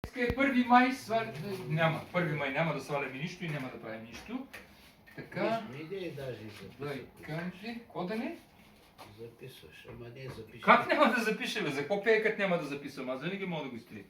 1 май няма. 1 май няма да сваляме нищо и няма да правим нищо. Така. Не идея даже и записваш. Кажи, какво да не? Записваш, ама не запишеш. Как няма да запиша, бе? За какво пее, като няма да записвам? Аз винаги мога да го изтрия.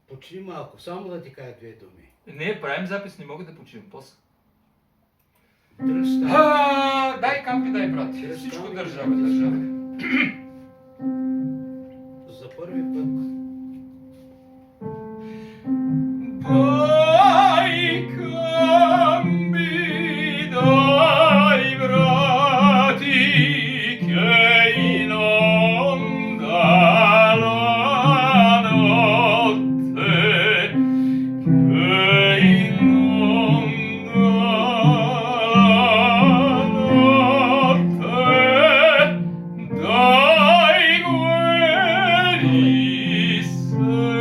Почни малко, само да ти кажа 2 думи. Не, правим запис, не мога да почивам. После. Дръжта. Дай кампи, дай брат. Всичко държава. За първи път. Дай кампи, дай брати, che inonda la notte, che inonda la notte, dai quelli sentier,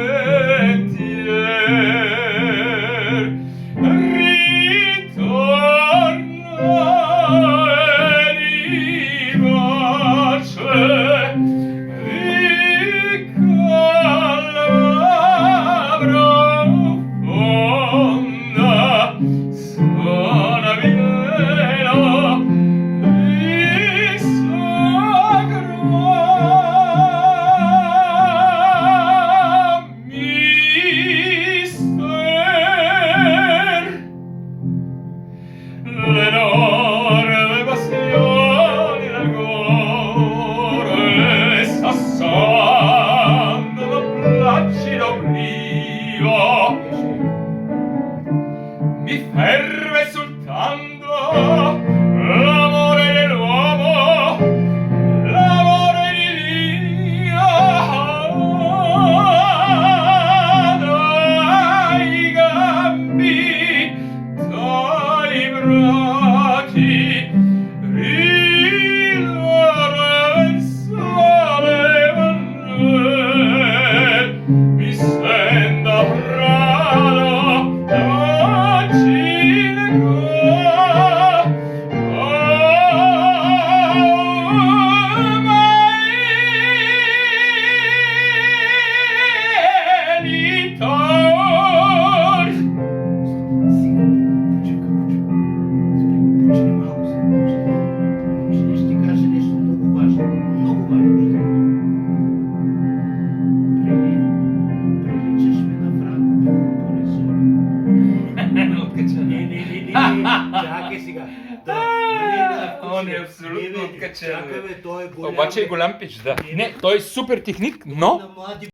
ritorna e di pace, di calabra profonda, suona piena di sacro mister. L'enorme passione del cuore sassando da placido oblivo mi ferma esultando l'amore dell'uomo, l'amore di Dio. Dai gambi, dai bracci, rilora il sole mi sento brano, oggi Чакай сега. Да, Он е абсолютно откачен. Чакай, бе, той е голям. Обаче е голям пич, да. Не, той е супер техник, но На млади